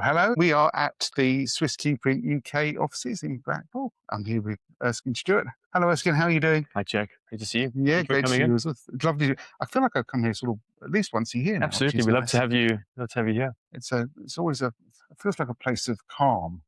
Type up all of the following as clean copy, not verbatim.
Hello, we are at the swissQprint UK offices in Bracknell. I'm here with Erskine Stewart. Hello, Erskine, how are you doing? Hi, Jack. Good to see you. Yeah, Thanks for great to coming see in. you as well. It's lovely. I feel like I come here sort of at least once a year now, which Absolutely. is We love to nice. have you. Love to have you here. It's always it feels like a place of calm.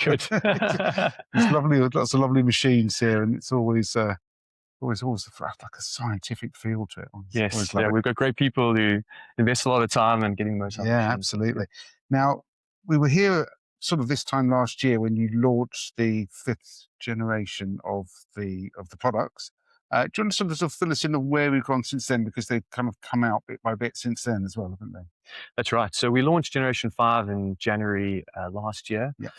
Good. It's lovely, lots of lovely machines here, and it's always like a scientific feel to it. Always Yes. love Yeah. it. We've got great people who invest a lot of time in getting the most out of Yeah, machines. absolutely. Now, we were here sort of this time last year when you launched the fifth generation of the products. Do you want to sort of fill us in on where we've gone since then? Because they've kind of come out bit by bit since then as well, haven't they? That's right. So we launched Generation 5 in January last year. Yeah.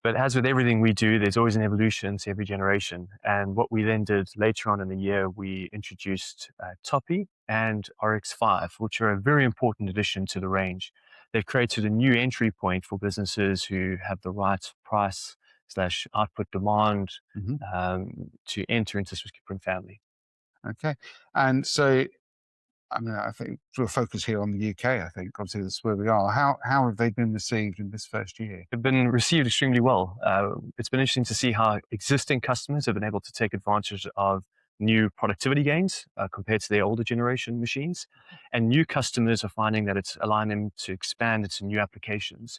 But as with everything we do, there's always an evolution to every generation. And what we then did later on in the year, we introduced Topi and Oryx 5, which are a very important addition to the range. They've created a new entry point for businesses who have the right price / output demand to enter into swissQprint family. Okay. And so, I mean, I think we'll focus here on the UK, I think, obviously that's where we are. How have they been received in this first year? They've been received extremely well. It's been interesting to see how existing customers have been able to take advantage of new productivity gains compared to their older generation machines. And new customers are finding that it's allowing them to expand into new applications.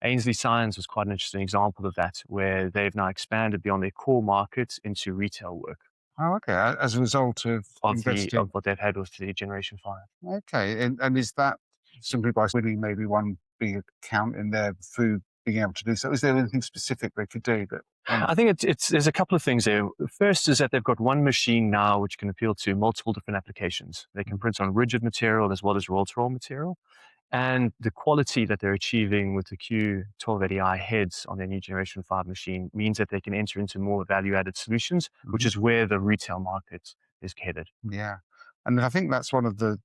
Ainsley Science was quite an interesting example of that, where they've now expanded beyond their core markets into retail work Oh, okay. As a result of investing. of what they've had with the Generation 5. Okay. And is that simply by winning maybe one big account in there through being able to do so? Is there anything specific they could do that? I think there's a couple of things there. First is that they've got one machine now which can appeal to multiple different applications. They can print on rigid material as well as roll-to-roll material. And the quality that they're achieving with the Q1280i heads on their new Generation 5 machine means that they can enter into more value-added solutions, which is where the retail market is headed. Yeah. And I think that's one of the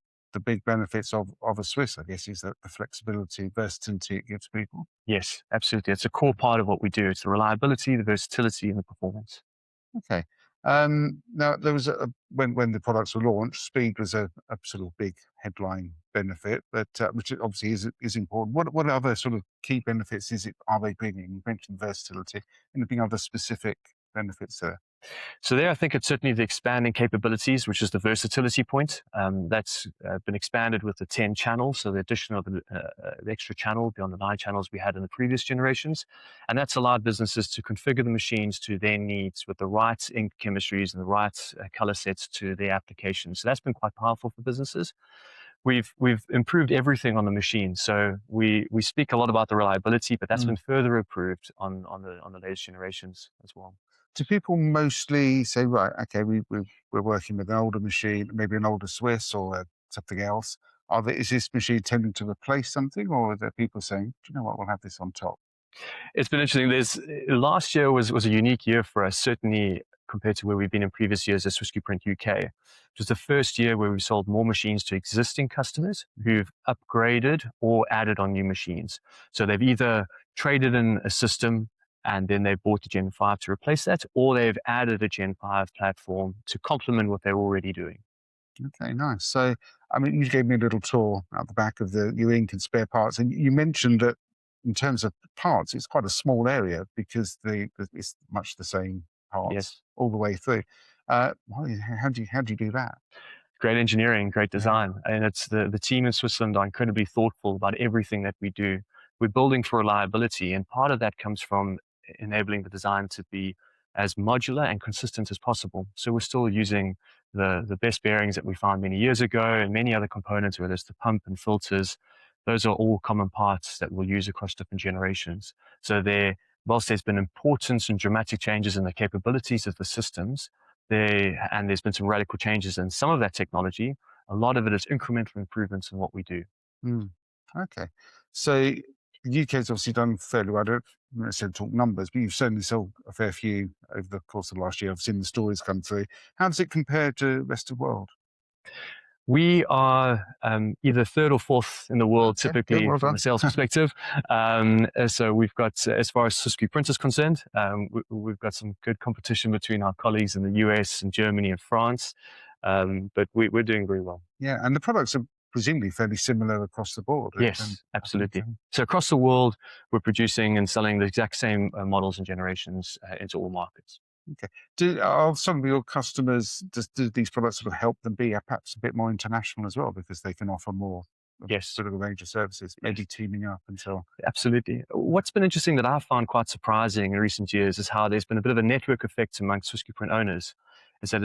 big benefits of a Swiss, I guess, is that the flexibility, versatility it gives people. Yes, absolutely. It's a core part of what we do. It's the reliability, the versatility, and the performance. Okay. Now, there was when the products were launched, speed was a sort of big headline benefit, but which obviously is important. What other sort of key benefits are they bringing? You mentioned versatility. Anything other specific benefits there? So there, I think it's certainly the expanding capabilities, which is the versatility point. That's been expanded with the 10 channels, so the addition of the extra channel beyond the 9 channels we had in the previous generations. And that's allowed businesses to configure the machines to their needs with the right ink chemistries and the right color sets to their applications. So that's been quite powerful for businesses. We've improved everything on the machine. So we speak a lot about the reliability, but that's been further improved on the latest generations as well. Do people mostly say, right, okay, we're working with an older machine, maybe an older Swiss or something else? Is this machine tending to replace something, or are there people saying, do you know what, we'll have this on top? It's been interesting. Last year was a unique year for us, certainly compared to where we've been in previous years as swissQprint UK. It was the first year where we sold more machines to existing customers who've upgraded or added on new machines. So they've either traded in a system and then they bought the Gen 5 to replace that, or they've added a Gen 5 platform to complement what they're already doing. Okay, nice. So, I mean, you gave me a little tour out the back of your ink and spare parts, and you mentioned that in terms of parts, it's quite a small area because it's much the same parts Yes. all the way through. How do you do that? Great engineering, great Yeah. design. And it's the team in Switzerland are incredibly thoughtful about everything that we do. We're building for reliability, and part of that comes from enabling the design to be as modular and consistent as possible. So we're still using the best bearings that we found many years ago and many other components, whether it's the pump and filters. Those are all common parts that we'll use across different generations. So whilst there's been important and dramatic changes in the capabilities of the systems, and there's been some radical changes in some of that technology, a lot of it is incremental improvements in what we do. Okay. So the UK has obviously done fairly well. I don't necessarily talk numbers, but you've certainly sold a fair few over the course of last year. I've seen the stories come through. How does it compare to the rest of the world? We are either third or fourth in the world, Okay, typically, well from done. a sales perspective. So we've got, as far as swissQprint is concerned, we've got some good competition between our colleagues in the US and Germany and France, but we're doing very well. Yeah, and the products are presumably fairly similar across the board. Yes, absolutely. So across the world, we're producing and selling the exact same models and generations into all markets. Okay. Are some of your customers, do these products sort of help them be perhaps a bit more international as well, because they can offer more, a Yes, bit of a range of services, maybe yes, teaming up and so on? absolutely. What's been interesting that I've found quite surprising in recent years is how there's been a bit of a network effect amongst swissQprint owners. Is that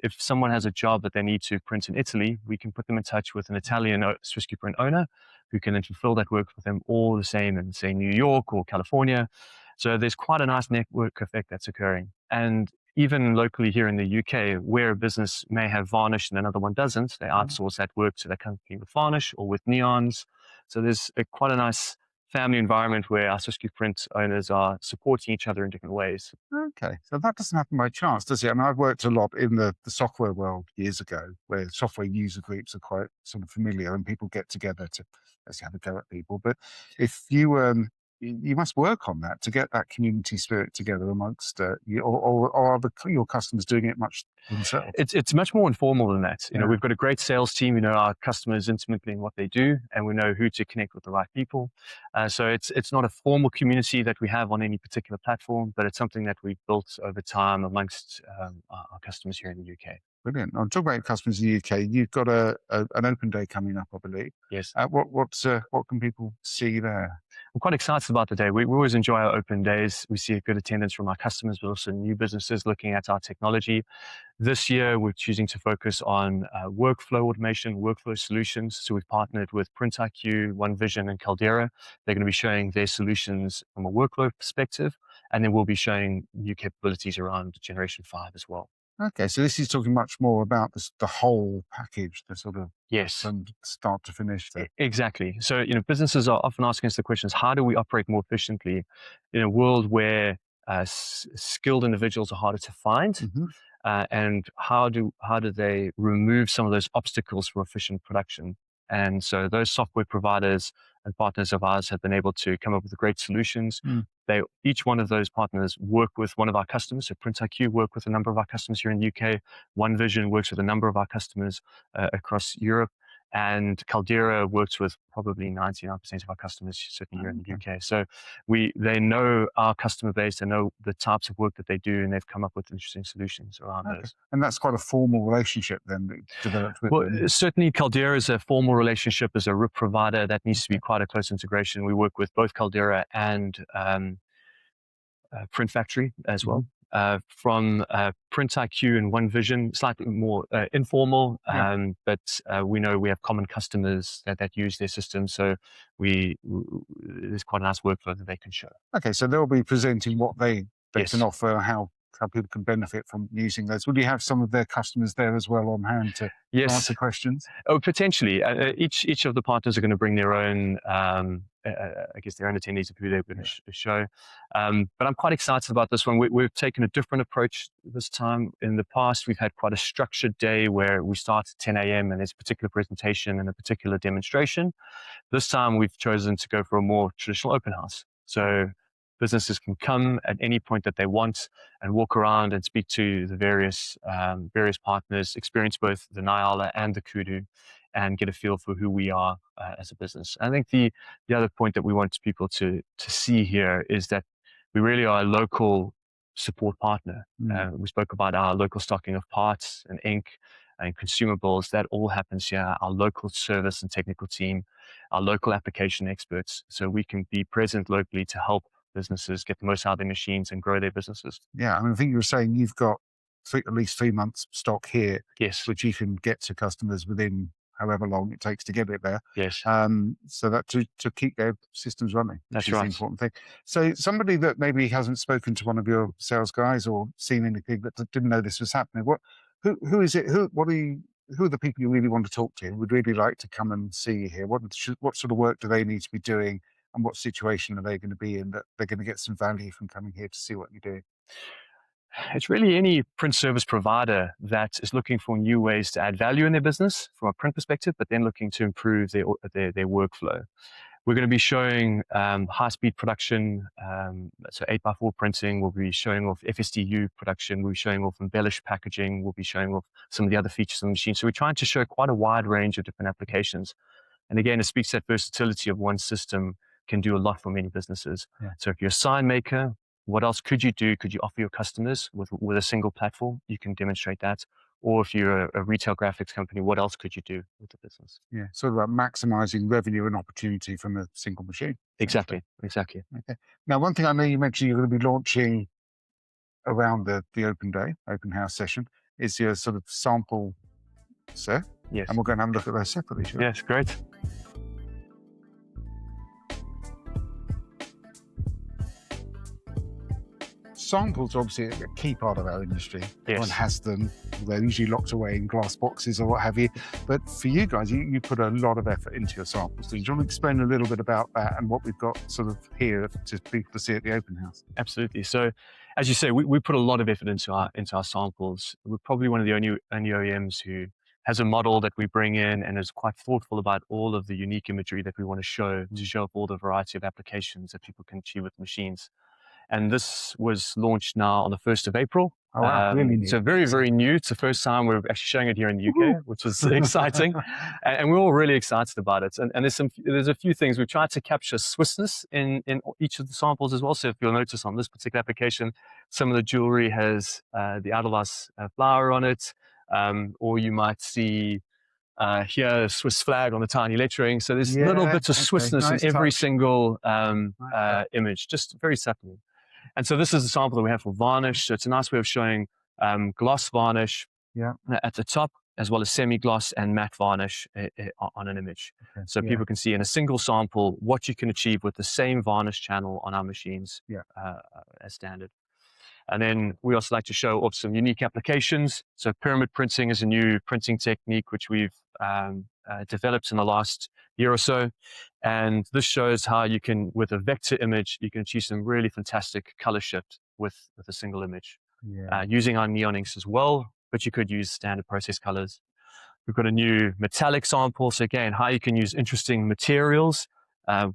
if someone has a job that they need to print in Italy, we can put them in touch with an Italian swissQprint owner who can then fulfill that work for them all the same in, say, New York or California. So there's quite a nice network effect that's occurring. And even locally here in the UK, where a business may have varnish and another one doesn't, they outsource that work to their company with varnish or with neons. So there's quite a nice family environment where our swissQprint owners are supporting each other in different ways. Okay, so that doesn't happen by chance, does it? I mean, I've worked a lot in the software world years ago, where software user groups are quite sort of familiar, and people get together to let's have a go at people. But if you must work on that to get that community spirit together amongst you, or are your customers doing it much themselves? It's much more informal than that. Yeah. We've got a great sales team. We know our customers intimately in what they do, and we know who to connect with the right people. So it's not a formal community that we have on any particular platform, but it's something that we've built over time amongst our customers here in the UK. Brilliant. I'm talking about customers in the UK. You've got an open day coming up, I believe. Yes. What can people see there? I'm quite excited about the day. We always enjoy our open days. We see a good attendance from our customers, but also new businesses looking at our technology. This year, we're choosing to focus on workflow automation, workflow solutions. So we've partnered with PrintIQ, OneVision, and Caldera. They're going to be showing their solutions from a workflow perspective, and then we'll be showing new capabilities around Generation 5 as well. Okay, so this is talking much more about the whole package, the sort of Yes, from start to finish. exactly. So, businesses are often asking us the questions, how do we operate more efficiently in a world where skilled individuals are harder to find? Mm-hmm. And how do they remove some of those obstacles for efficient production? And so those software providers and partners of ours have been able to come up with great solutions. Each one of those partners work with one of our customers. So PrintIQ work with a number of our customers here in the UK. OneVision works with a number of our customers across Europe. And Caldera works with probably 99% of our customers, certainly here in the UK. So they know our customer base, they know the types of work that they do, and they've come up with interesting solutions around those. And that's quite a formal relationship then that developed with them. Certainly Caldera is a formal relationship as a RIP provider. That needs to be quite a close integration. We work with both Caldera and Print Factory as well. From PrintIQ and OneVision, slightly more informal, but we know we have common customers that use their system, so there's quite a nice workflow that they can show. Okay, so they'll be presenting what they Yes. can offer, how people can benefit from using those. Will you have some of their customers there as well on hand to answer questions? Oh, potentially. Each of the partners are going to bring their own, I guess, their own attendees of who they're going to show. But I'm quite excited about this one. We've taken a different approach this time. In the past, we've had quite a structured day where we start at 10 a.m. and there's a particular presentation and a particular demonstration. This time, we've chosen to go for a more traditional open house. So businesses can come at any point that they want and walk around and speak to the various partners, experience both the Nyala and the Kudu, and get a feel for who we are as a business. I think the other point that we want people to see here is that we really are a local support partner. We spoke about our local stocking of parts and ink and consumables. That all happens here. Our local service and technical team, our local application experts, so we can be present locally to help businesses get the most out of their machines and grow their businesses. Yeah, I mean, I think you were saying you've got at least 3 months stock here, yes, which you can get to customers within however long it takes to get it there. Yes. So that to keep their systems running, that's which is right. the important thing. So somebody that maybe hasn't spoken to one of your sales guys or seen anything, that didn't know this was happening, who is it? Who are the people you really want to talk to? Who would really like to come and see you here? What sort of work do they need to be doing? And what situation are they going to be in that they're going to get some value from coming here to see what you do? It's really any print service provider that is looking for new ways to add value in their business from a print perspective, but then looking to improve their workflow. We're going to be showing high-speed production, so 8x4 printing. We'll be showing off FSDU production. We'll be showing off embellished packaging. We'll be showing off some of the other features on the machine. So we're trying to show quite a wide range of different applications. And again, it speaks to that versatility of one system can do a lot for many businesses. Yeah. So if you're a sign maker, what else could you do? Could you offer your customers with a single platform? You can demonstrate that. Or if you're a retail graphics company, what else could you do with the business? Yeah, sort of about maximizing revenue and opportunity from a single machine. Exactly. Okay. Now, one thing I know you mentioned you're going to be launching around the open house session, is your sort of sample set. Yes. And we're going to have a look at those separately, sure? Yes, great. Samples are obviously a key part of our industry. Yes. Everyone has them. They're usually locked away in glass boxes or what have you. But for you guys, you put a lot of effort into your samples. So do you want to explain a little bit about that and what we've got sort of here to people to see at the open house? Absolutely. So, as you say, we put a lot of effort into our samples. We're probably one of the only OEMs who has a model that we bring in and is quite thoughtful about all of the unique imagery that we want to show off all the variety of applications that people can achieve with machines. And this was launched now on the 1st of April. Oh, wow, really new. So very, very new. It's the first time we're actually showing it here in the UK, which was exciting. And we're all really excited about it. And there's a few things. We've tried to capture Swissness in each of the samples as well. So if you'll notice on this particular application, some of the jewelry has the Adelwas flower on it. Or you might see here a Swiss flag on the tiny lettering. So there's little bits of Swissness in every single image, just very subtly. And so this is a sample that we have for varnish. So it's a nice way of showing gloss varnish at the top, as well as semi-gloss and matte varnish on an image. Okay. So people can see in a single sample what you can achieve with the same varnish channel on our machines as standard. And then we also like to show off some unique applications. So pyramid printing is a new printing technique which we've developed in the last year or so. And this shows how you can, with a vector image, you can achieve some really fantastic color shift with a single image. Using our neon inks as well, but you could use standard process colors. We've got a new metallic sample. So again, how you can use interesting materials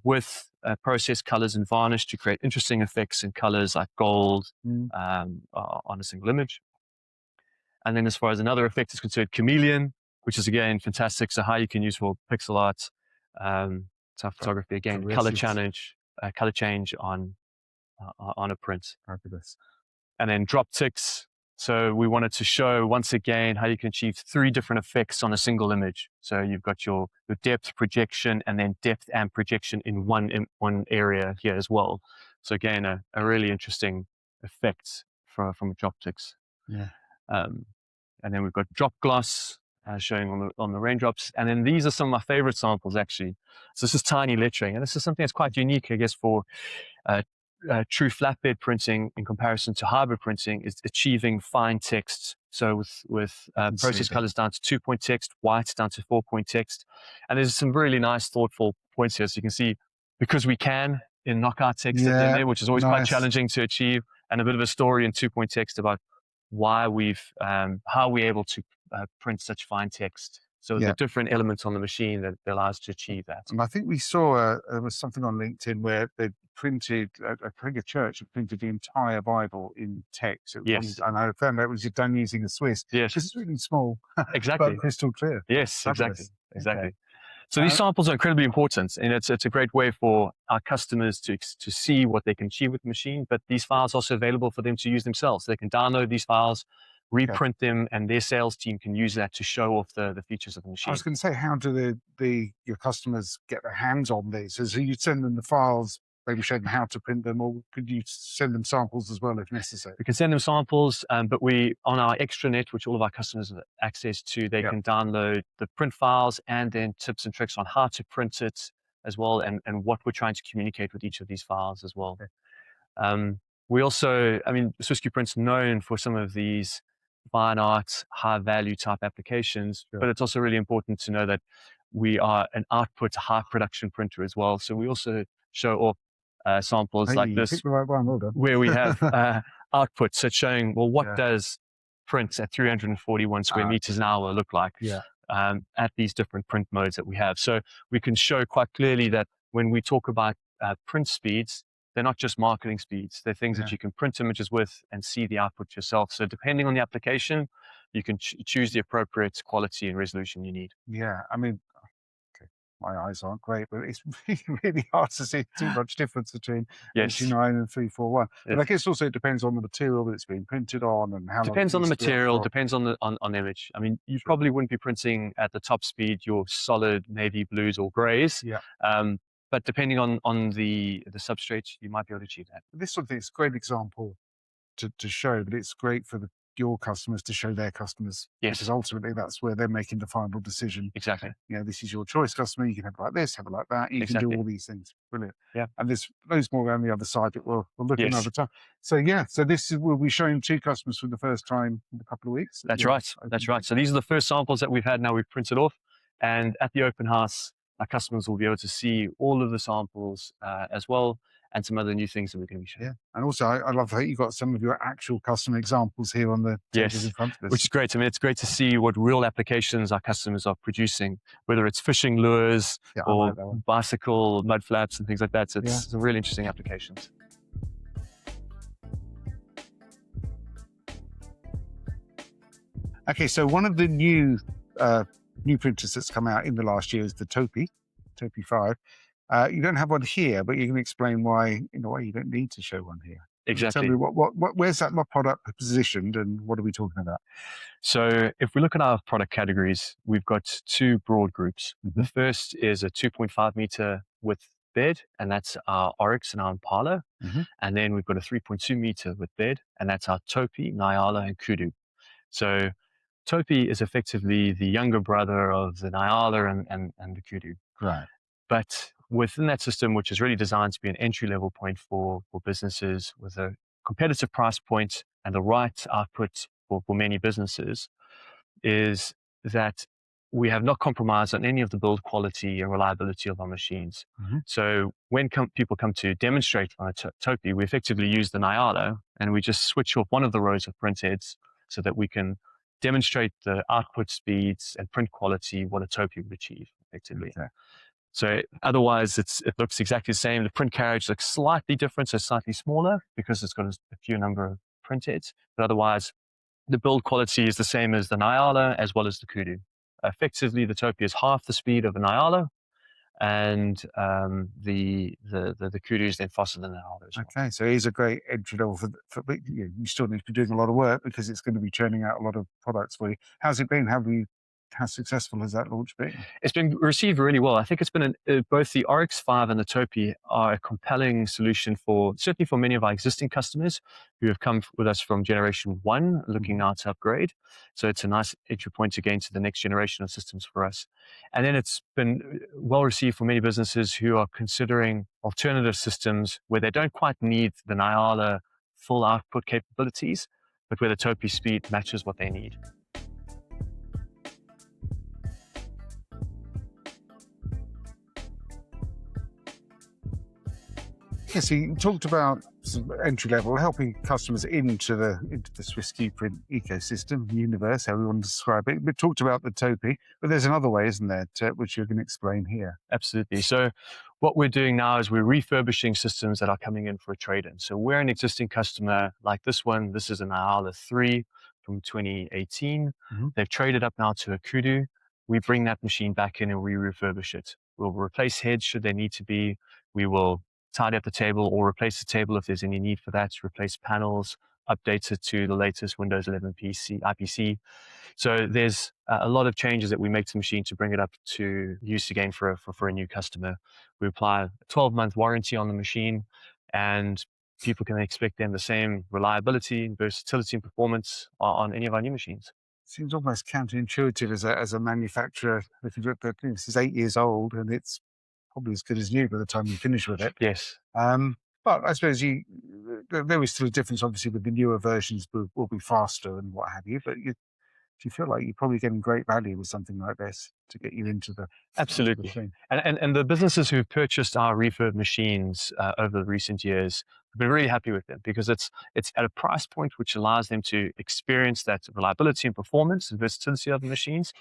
with process colors and varnish to create interesting effects in colors like gold on a single image. And then as far as another effect is concerned, chameleon, which is again fantastic. So how you can use for pixel art, photography, again, color change on a print. Fabulous. And then drop ticks. So we wanted to show once again how you can achieve 3 different effects on a single image. So you've got your depth, projection, and then depth and projection in one area here as well. So again, a really interesting effect from drop ticks. And then we've got drop gloss showing on the raindrops. And then these are some of my favorite samples actually. So this is tiny lettering, and this is something that's quite unique, I guess, for true flatbed printing in comparison to hybrid printing, is achieving fine text. So with process colors down to 2-point text, white down to 4-point text. And there's some really nice, thoughtful points here. So you can see, because we can, in knockout text in there, which is always quite challenging to achieve, and a bit of a story in 2-point text about why how we're able to print such fine text. So the different elements on the machine that allows us to achieve that. And I think we saw there was something on LinkedIn where they printed, I think a church had printed the entire Bible in text. Yes. And I found out it was done using a Swiss. Yes. Because it's really small, exactly, but crystal clear. Yes, Fabulous. exactly. Okay. So these samples are incredibly important, and it's a great way for our customers to see what they can achieve with the machine, but these files are also available for them to use themselves. They can download these files, reprint them, and their sales team can use that to show off the features of the machine. I was going to say, how do your customers get their hands on these? So you send them the files, maybe show them how to print them, or could you send them samples as well if necessary? We can send them samples, but on our extranet, which all of our customers have access to, they can download the print files and then tips and tricks on how to print it as well, and what we're trying to communicate with each of these files as well. Okay. We also, swissQprint's known for some of these fine art, high value type applications, but it's also really important to know that we are an output high production printer as well. So we also show off samples like this, where we have output, so showing, well, what does print at 341 square meters an hour look like at these different print modes that we have. So we can show quite clearly that when we talk about print speeds, they're not just marketing speeds. They're things that you can print images with and see the output yourself. So depending on the application, you can choose the appropriate quality and resolution you need. Yeah, I mean, okay, my eyes aren't great, but it's really, really hard to see too much difference between Yes. HD9 and 341. But I Yes. guess also it depends on the material that it's being printed on and how long it Depends on the needs to be up material, for. depends on the image. I mean, you Sure. probably wouldn't be printing at the top speed your solid navy blues or grays. Yeah. But depending on the substrate, you might be able to achieve that. This sort of thing is a great example to show, but it's great for your customers to show their customers. Yes. Because ultimately that's where they're making the final decision. Exactly. You know, this is your choice, customer. You can have it like this, have it like that. You can do all these things. Brilliant. Yeah. And there's loads more around the other side that we'll look at Yes. another time. So yeah, so we'll be showing 2 customers for the first time in a couple of weeks. That's right. That's right. So these are the first samples that we've had now. We've printed off, and at the open house, our customers will be able to see all of the samples as well, and some other new things that we're going to be showing. Yeah, and also I love that you got some of your actual customer examples here on the tables in front of us. Which is great. I mean, it's great to see what real applications our customers are producing, whether it's fishing lures or bicycle mud flaps and things like that. So it's some really interesting applications. Okay, so one of the new printers that's come out in the last year is the Topi 5. You don't have one here, but you can explain why, in a way, you don't need to show one here. Exactly. Tell me where's that product positioned, and what are we talking about? So if we look at our product categories, we've got 2 broad groups. The first is a 2.5 meter width bed, and that's our Oryx and our Impala. And then we've got a 3.2 meter width bed, and that's our Topi, Nyala, and Kudu. So Topi is effectively the younger brother of the Nyala and the Kudu. Right. But within that system, which is really designed to be an entry-level point for businesses with a competitive price point and the right output for many businesses, is that we have not compromised on any of the build quality and reliability of our machines. So when people come to demonstrate on a Topi, we effectively use the Nyala and we just switch off one of the rows of print heads so that we can demonstrate the output speeds and print quality what a Topi would achieve effectively. Okay. So otherwise, it looks exactly the same. The print carriage looks slightly different, so slightly smaller because it's got a few number of print heads. But otherwise, the build quality is the same as the Nyala as well as the Kudu. Effectively, the Topi is half the speed of the Nyala, and the Kudu is then faster than the Nyala as well. Okay, so he's a great entry level for you still need to be doing a lot of work because it's going to be churning out a lot of products for you. How's it been? How successful has that launch been? It's been received really well. I think it's been both the Oryx 5 and the Topi are a compelling solution certainly for many of our existing customers who have come with us from generation 1, looking now to upgrade. So it's a nice entry point again to the next generation of systems for us. And then it's been well received for many businesses who are considering alternative systems where they don't quite need the Nyala full output capabilities, but where the Topi speed matches what they need. Yeah, so you talked about sort of entry level, helping customers into the swissQprint ecosystem, universe, how we want to describe it. We talked about the Topi, but there's another way, isn't there, which you're going to explain here? Absolutely. So what we're doing now is we're refurbishing systems that are coming in for a trade-in. So we're an existing customer like this one. This is an Nyala 3 from 2018. They've traded up now to a Kudu. We bring that machine back in and we refurbish it. We'll replace heads should they need to be. We will tidy up the table or replace the table if there's any need for that, replace panels, update it to the latest Windows 11 IPC. So there's a lot of changes that we make to the machine to bring it up to use again for a new customer. We apply a 12-month warranty on the machine, and people can expect then the same reliability, versatility, and performance on any of our new machines. Seems almost counterintuitive as a manufacturer. If you look at this is 8 years old and it's probably as good as new by the time you finish with it. Yes. But I suppose there is still a difference, obviously, with the newer versions will be faster and what have you. But do you feel like you're probably getting great value with something like this to get you into the absolutely into the thing? And the businesses who've purchased our refurb machines over the recent years have been really happy with them because it's at a price point which allows them to experience that reliability and performance and versatility of the machines.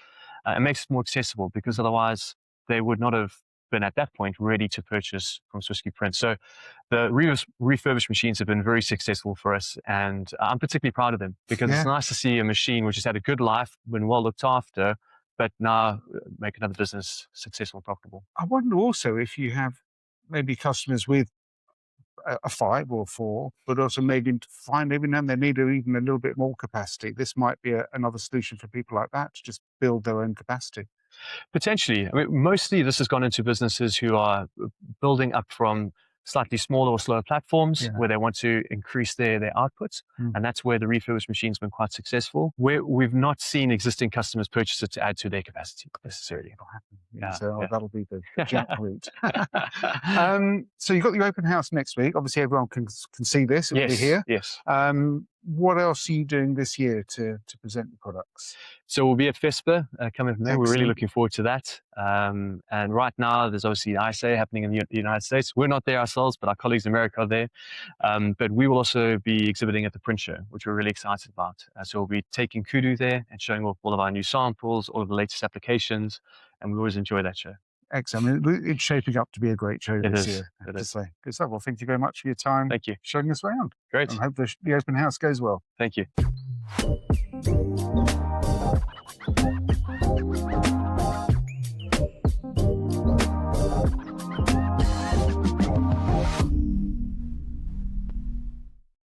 It makes it more accessible because otherwise they would not have been at that point ready to purchase from swissQprint. So the refurbished machines have been very successful for us, and I'm particularly proud of them because it's nice to see a machine which has had a good life, been well looked after, but now make another business successful and profitable. I wonder also if you have maybe customers with a 5 or 4, but also maybe find every now and then they need even a little bit more capacity. This might be another solution for people like that to just build their own capacity. Potentially. I mean, mostly this has gone into businesses who are building up from slightly smaller or slower platforms where they want to increase their output. And that's where the refurbished machine's been quite successful. Where we've not seen existing customers purchase it to add to their capacity necessarily. It'll happen. So that'll be the jackroot. So you've got the open house next week. Obviously, everyone can see this. It'll be here. Yes. What else are you doing this year to present the products? So we'll be at FESPA coming from there. Excellent. We're really looking forward to that. And right now, there's obviously the ISA happening in the United States. We're not there ourselves, but our colleagues in America are there. But we will also be exhibiting at the print show, which we're really excited about. So we'll be taking kudu there and showing off all of our new samples, all of the latest applications, and we always enjoy that show. Excellent. I mean, it's shaping up to be a great show this year. It is. Good stuff. Well, thank you very much for your time. Thank you. Showing us around. Great. And I hope the open house goes well. Thank you.